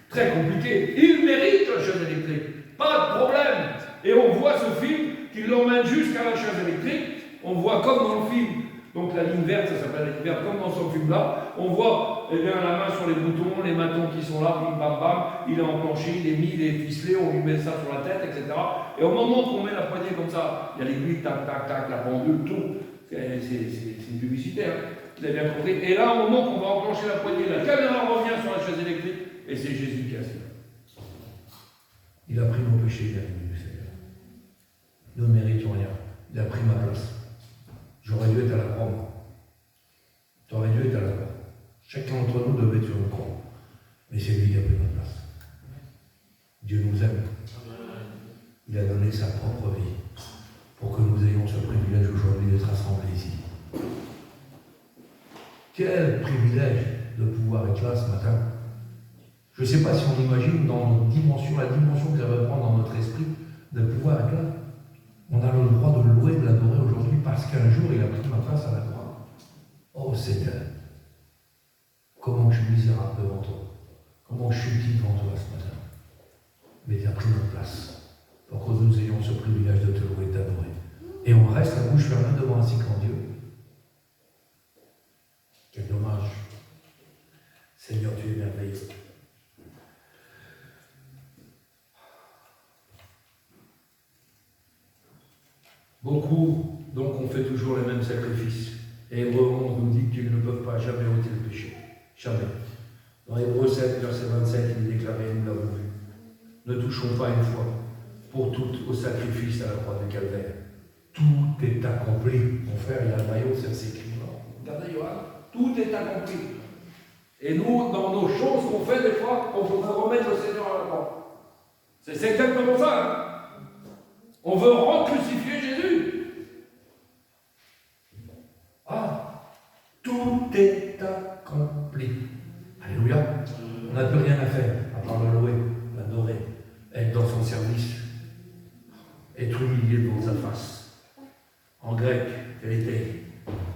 Très compliqué. Il mérite la chaise électrique. Pas de problème. Et on voit ce film qui l'emmène jusqu'à la chaise électrique. On voit comme dans le film, donc la ligne verte, ça s'appelle la ligne verte, comme dans ce film-là. On voit eh bien, la main sur les boutons, les matons qui sont là, bim bam bam. Il est enclenché, il est mis, il est ficelé, on lui met ça sur la tête, etc. Et au moment qu'on met la poignée comme ça, il y a l'aiguille, tac, tac, tac, la pendule, tout. C'est une publicité, hein. Vous avez bien compris. Et là, au moment qu'on va enclencher la poignée, la caméra revient sur la chaise électrique et c'est Jésus qui est assis. Il a pris mon péché, il a venu, Seigneur. Nous ne méritions rien. Il a pris ma place. J'aurais dû être à la croix, moi. Tu aurais dû être à la croix. Chacun d'entre nous devait être sur une croix. Mais c'est lui qui a pris ma place. Dieu nous aime. Il a donné sa propre vie pour que nous ayons ce privilège aujourd'hui d'être rassemblés ici. Quel privilège de pouvoir être là ce matin. Je ne sais pas si on imagine dans notre dimension, la dimension que ça va prendre dans notre esprit, de pouvoir être là. On a le droit de le louer, de l'adorer aujourd'hui parce qu'un jour il a pris ma place à la croix. Oh Seigneur, comment je suis misérable devant toi. Comment je suis petit devant toi ce matin. Mais tu as pris notre place pour que nous ayons ce privilège de te louer et d'adorer. Et on reste la bouche fermée devant un si grand Dieu. Quel dommage. Seigneur, tu es merveilleux. Beaucoup, donc, on fait toujours les mêmes sacrifices. Et Hébreux 11 nous dit qu'ils ne peuvent pas jamais ôter le péché. Jamais. Dans Hébreux 7, verset 27, il est déclaré, nous l'avons vu. Ne touchons pas une fois pour toutes au sacrifice à la croix du calvaire. Tout est accompli. Mon frère, il a le maillot, c'est écrit là. Regardez, Johan, tout est accompli. Et nous, dans nos choses qu'on fait, des fois, on veut remettre le Seigneur à la croix. C'est exactement ça. Hein. On veut recrucifier Jésus. Ah, tout est accompli. Alléluia. On n'a plus rien à faire, à part le louer, l'adorer, être dans son service, être humilié devant sa face. En grec, quel était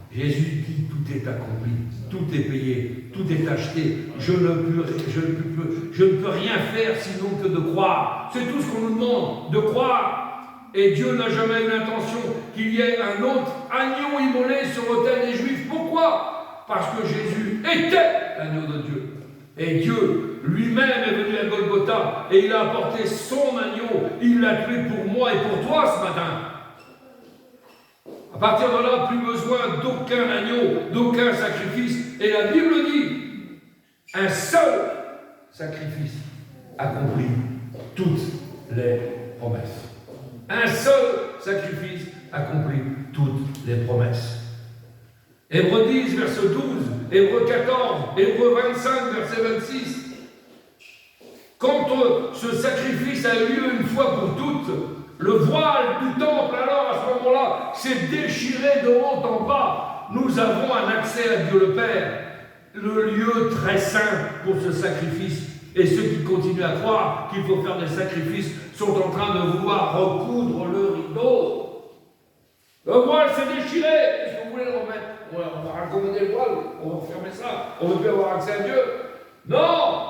Jésus dit tout est accompli, tout est payé, tout est acheté. Je ne peux rien faire sinon que de croire. C'est tout ce qu'on nous demande, de croire. Et Dieu n'a jamais eu l'intention qu'il y ait un autre agneau immolé sur l'autel des Juifs. Pourquoi? Parce que Jésus était l'agneau de Dieu. Et Dieu lui-même est venu à Golgotha et il a apporté son agneau. Il l'a tué pour moi et pour toi ce matin. À partir de là, plus besoin d'aucun agneau, d'aucun sacrifice. Et la Bible dit, un seul sacrifice accomplit toutes les promesses. Un seul sacrifice accomplit toutes les promesses. Hébreux 10, verset 12, Hébreux 14, Hébreux 25, verset 26. Quand ce sacrifice a eu lieu une fois pour toutes, le voile du temple, alors à ce moment-là, s'est déchiré de haut en bas. Nous avons un accès à Dieu le Père, le lieu très saint pour ce sacrifice. Et ceux qui continuent à croire qu'il faut faire des sacrifices sont en train de vouloir recoudre le rideau. Le voile s'est déchiré. Est-ce que vous voulez le remettre? On va raccommoder le voile, on va fermer ça. On ne veut plus avoir accès à Dieu. Non!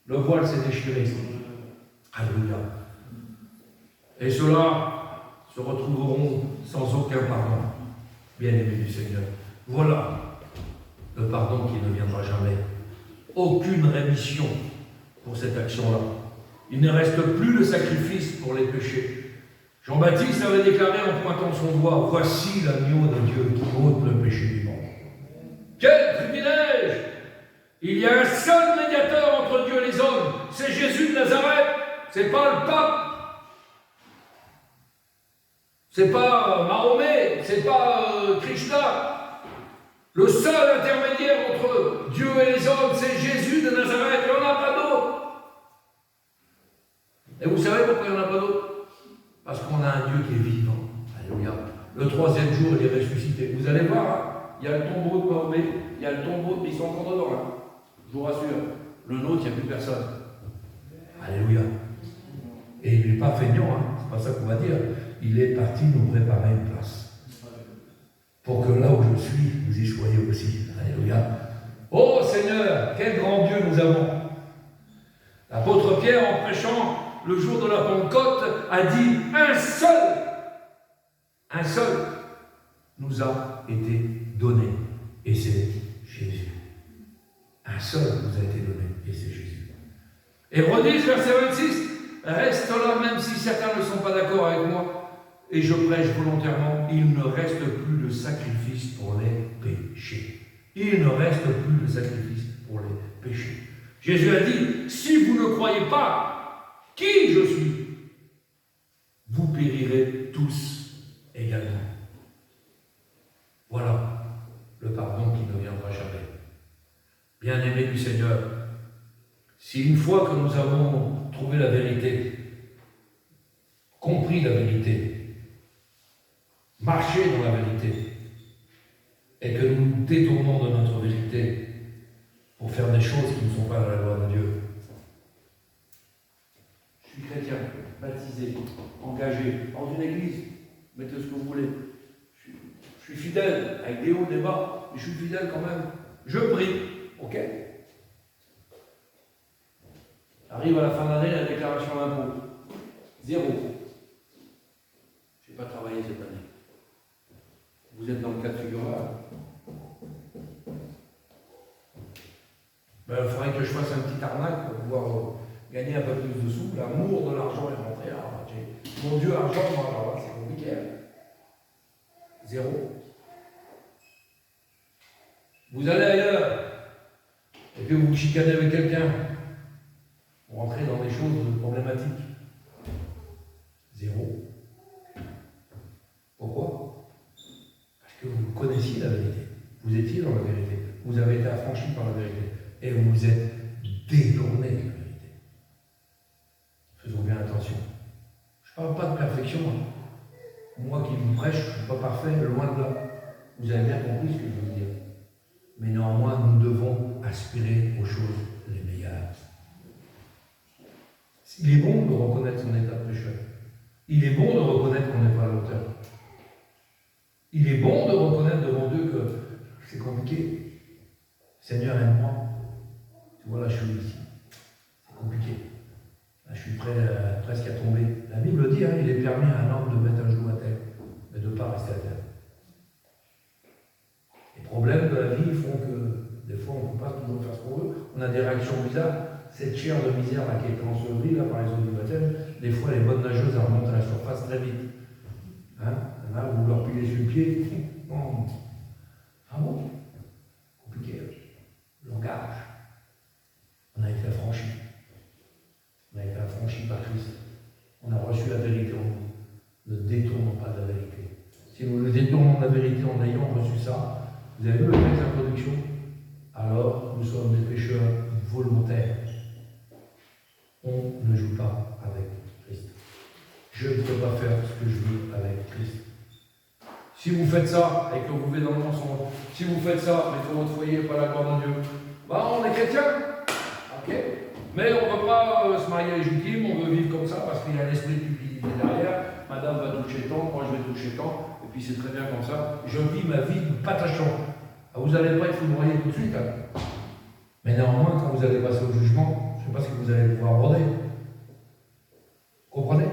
Le voile s'est déchiré. Alléluia. Et ceux-là se retrouveront sans aucun pardon. Bien-aimés du Seigneur. Voilà le pardon qui ne viendra jamais. Aucune rémission pour cette action-là. Il ne reste plus de sacrifice pour les péchés. Jean-Baptiste avait déclaré en pointant son doigt, voici l'agneau de Dieu qui ôte le péché du monde. Quel privilège! Il y a un seul médiateur entre Dieu et les hommes, c'est Jésus de Nazareth. C'est pas le pape. C'est pas Mahomet, c'est pas Krishna. Le seul intermédiaire entre Dieu et les hommes, c'est Jésus de Nazareth. Il n'y en a pas d'autre. Et vous savez pourquoi il n'y en a pas d'autre? Parce qu'on a un Dieu qui est vivant. Alléluia. Le troisième jour, il est ressuscité. Vous allez voir, hein, il y a le tombeau de Mahomet, il y a le tombeau, ils sont encore dedans là. Je vous rassure. Le nôtre, il n'y a plus personne. Alléluia. Et il n'est pas feignant, hein, c'est pas ça qu'on va dire. Il est parti nous préparer une place. Pour que là où je suis, vous y soyez aussi. Alléluia. Oh Seigneur, quel grand Dieu nous avons. L'apôtre Pierre, en prêchant le jour de la Pentecôte, a dit un seul nous a été donné, et c'est Jésus. Un seul nous a été donné, et c'est Jésus. Hébreux 10, verset 26, reste là, même si certains ne sont pas d'accord avec moi, et je prêche volontairement, il ne reste plus de sacrifice pour les péchés. Il ne reste plus de sacrifice pour les péchés. Jésus a dit, si vous ne croyez pas qui je suis, vous périrez tous également. Voilà le pardon qui ne viendra jamais. Bien-aimés du Seigneur, si une fois que nous avons trouvé la vérité, compris la vérité, marché dans la vérité, et que nous nous détournons de notre vérité pour faire des choses qui ne sont pas dans la loi de Dieu. Je suis chrétien, baptisé, engagé dans une église, mettez ce que vous voulez. Je suis fidèle, avec des hauts, des bas, mais je suis fidèle quand même. Je prie, ok? Arrive à la fin d'année, la déclaration d'impôt. 0. Je n'ai pas travaillé cette année. Vous êtes dans le cas de figure-là. Il faudrait que je fasse un petit arnaque pour pouvoir gagner un peu plus de sous. L'amour de l'argent est rentré. Mon Dieu, argent, alors là, c'est compliqué. 0. Vous allez ailleurs, et puis vous chicanez avec quelqu'un, vous rentrez dans des choses problématiques. 0. Pourquoi? Parce que vous connaissiez la vérité. Vous étiez dans la vérité. Vous avez été affranchis par la vérité. Et vous vous êtes détourné de la vérité. Faisons bien attention. Je ne parle pas de perfection. Moi qui vous prêche, je ne suis pas parfait, loin de là. Vous avez bien compris ce que je veux dire. Mais néanmoins, nous devons aspirer aux choses les meilleures. Il est bon de reconnaître son état de pécheur. Il est bon de reconnaître qu'on n'est pas à l'auteur. Il est bon de reconnaître devant Dieu que c'est compliqué. Seigneur, aime-moi. Tu vois, là, je suis ici. C'est compliqué. Là, je suis prêt presque à tomber. La Bible dit, il est permis à un homme de mettre un genou à terre, mais de ne pas rester à terre. Les problèmes de la vie font que, des fois, on ne peut pas toujours faire ce qu'on veut. On a des réactions bizarres. Cette chair de misère là, qui est ensevelie là, par les eaux du baptême, des fois, les bonnes nageuses elles remontent à la surface très vite. Là, vous leur pilez sur le pied. Non. Ah bon? Compliqué. Langage. On a été affranchis. On a été affranchis par Christ. On a reçu la vérité en nous. Ne détournons pas de la vérité. Si nous nous détournons de la vérité en ayant reçu ça, vous avez vu le texte d'introduction? Alors, nous sommes des pécheurs volontaires. On ne joue pas avec Christ. Je ne peux pas faire ce que je veux avec Christ. Si vous faites ça et que vous vivez dans le mensonge, si vous faites ça mais que votre foyer n'est pas la gloire de Dieu, on est chrétien. Ok. Mais on ne peut pas se marier légitime, on veut vivre comme ça parce qu'il y a l'esprit de cupidité derrière. Madame va toucher tant, moi je vais toucher tant, et puis c'est très bien comme ça. Je vis ma vie patachon. Vous n'allez pas être foudroyé tout de suite. Mais néanmoins, quand vous allez passer au jugement, je ne sais pas ce que vous allez pouvoir aborder. Comprenez?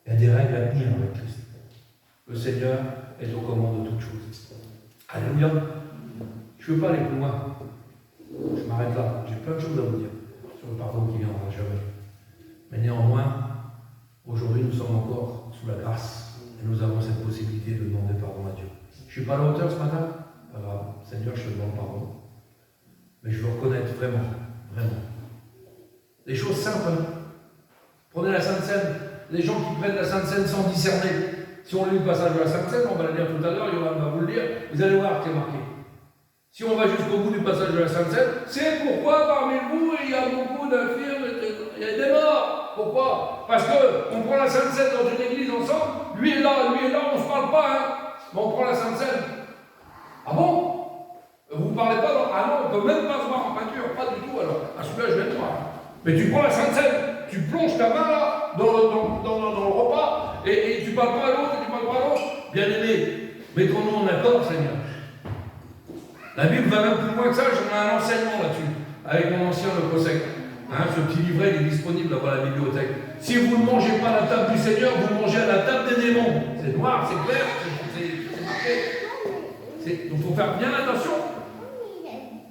Il y a des règles à tenir avec Christ. Le Seigneur est aux commandes de toutes choses. Alléluia. Je ne veux pas aller plus loin. Je m'arrête là. J'ai plein de choses à vous dire sur le pardon qui viendra jamais. Mais néanmoins, aujourd'hui, nous sommes encore sous la grâce et nous avons cette possibilité de demander pardon à Dieu. Je ne suis pas à la hauteur ce matin. Pas grave. Seigneur, je te demande pardon. Mais je veux reconnaître vraiment, vraiment. Des choses simples. Prenez la Sainte Seine. Les gens qui prennent la Sainte Seine sans discerner. Si on lit le passage de la Sainte Seine, on va le lire tout à l'heure, Yohann va vous le dire, vous allez voir ce qui est marqué. Si on va jusqu'au bout du passage de la Sainte Seine, c'est pourquoi parmi vous, il y a beaucoup d'infirmes, il y a des morts. Pourquoi? Parce qu'on prend la Sainte Seine dans une église ensemble, lui est là, on ne se parle pas, mais on prend la Sainte Seine. Ah bon? Vous ne parlez pas dans... Ah non, on ne peut même pas se voir en peinture, pas du tout alors. À celui-là, je vais te voir. Mais tu prends la Sainte Seine, tu plonges ta main là, dans le repas, et tu ne parles pas à l'autre, et tu ne parles pas à l'autre. Bien aimé, mettons-nous en accord, Seigneur. La Bible va même plus loin que ça, j'en ai un enseignement là-dessus, avec mon ancien le COSEC. Ce petit livret il est disponible là-bas à la bibliothèque. Si vous ne mangez pas à la table du Seigneur, vous mangez à la table des démons. C'est noir, c'est clair, c'est marqué. Donc il faut faire bien attention.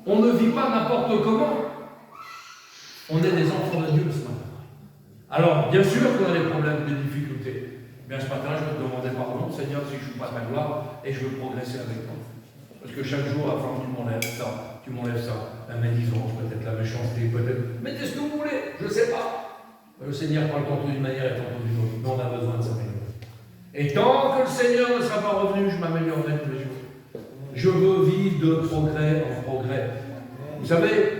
On ne vit pas n'importe comment. On est des enfants de Dieu ce matin. Alors, bien sûr qu'on a des problèmes, des difficultés. Bien ce matin, je vais te demander pardon, Seigneur, si je ne suis pas ta gloire, et je veux progresser avec toi. Parce que chaque jour, à la fin, tu m'enlèves ça, la médisance, peut-être la méchanceté, peut-être. Mettez ce que vous voulez, je ne sais pas. Le Seigneur parle tantôt d'une manière et tantôt d'une autre. Mais on a besoin de s'améliorer. Et tant que le Seigneur ne sera pas revenu, je m'améliorerai tous les jours. Je veux vivre de progrès en progrès. Vous savez,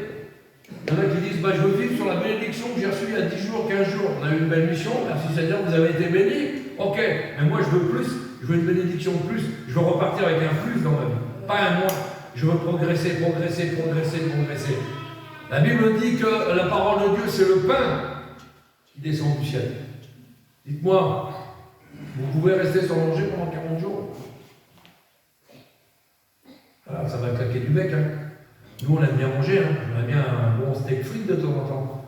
il y en a qui disent, je veux vivre sur la bénédiction que j'ai reçue il y a 10 jours, 15 jours. On a eu une belle mission, merci Seigneur, vous avez été bénis. Ok, mais moi je veux plus, je veux une bénédiction de plus, je veux repartir avec un plus dans ma vie. Pas un moins, je veux progresser. La Bible dit que la parole de Dieu c'est le pain qui descend du ciel. Dites-moi, vous pouvez rester sans manger pendant 40 jours? Voilà, ça va claquer du bec. Nous on aime bien manger, on aime bien un bon steak frites de temps en temps.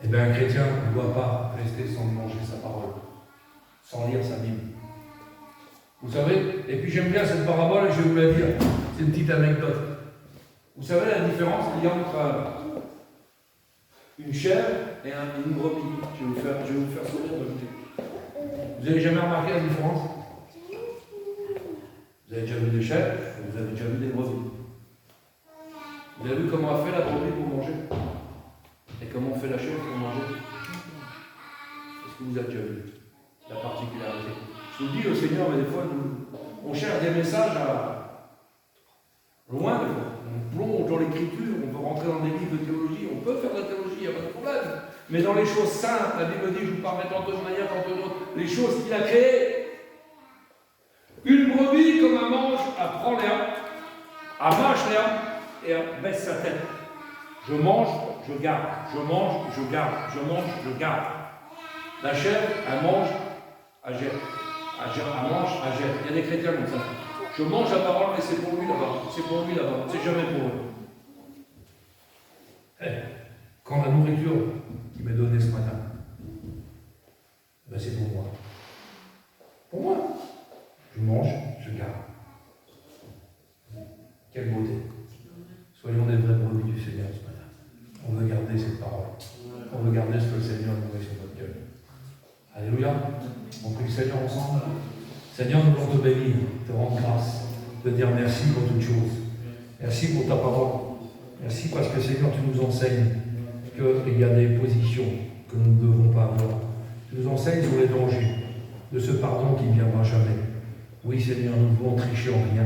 Eh bien un chrétien ne doit pas rester sans manger sa parole, sans lire sa Bible. Vous savez, et puis j'aime bien cette parabole, je vais vous la dire, c'est une petite anecdote. Vous savez la différence qu'il y a entre une chèvre et une brebis? Je vais vous faire sourire de côté. Vous avez jamais remarqué la différence? Vous avez déjà vu des chèvres, vous avez déjà vu des brebis. Vous avez vu comment a fait la brebis pour manger? Et comment on fait la chèvre pour manger? Est-ce que vous avez déjà vu la particularité? Je vous dis, le Seigneur, mais des fois, on cherche des messages loin, des fois. On plonge dans l'écriture, on peut rentrer dans des livres de théologie, on peut faire de la théologie, il n'y a pas de problème. Mais dans les choses saintes, la Bible dit, je vous parlerai tantôt de manière, tantôt d'autre, les choses qu'il a créées. Une brebis, comme elle mange, elle prend l'herbe, elle mâche l'herbe et elle baisse sa tête. Je mange, je garde. Je mange, je garde. Je mange, je garde. La chèvre, elle mange, elle jette. Elle mange, elle jette. Il y a des chrétiens comme ça. Je mange la parole, mais c'est pour lui là-bas. C'est pour lui là-bas. C'est jamais pour eux. Quand la nourriture qui m'est donnée ce matin, c'est pour moi. Pour moi. Je mange, je garde. Quelle beauté. Soyons des vrais brebis du Seigneur ce matin. On veut garder cette parole. On veut garder ce que le Seigneur nous met sur notre cœur. Alléluia. On prie le Seigneur ensemble. Seigneur, nous voulons te bénir, te rendre grâce, te dire merci pour toutes choses. Merci pour ta parole. Merci parce que Seigneur, tu nous enseignes qu'il y a des positions que nous ne devons pas avoir. Tu nous enseignes sur les dangers de ce pardon qui ne viendra jamais. Oui, Seigneur, nous ne pouvons tricher en rien.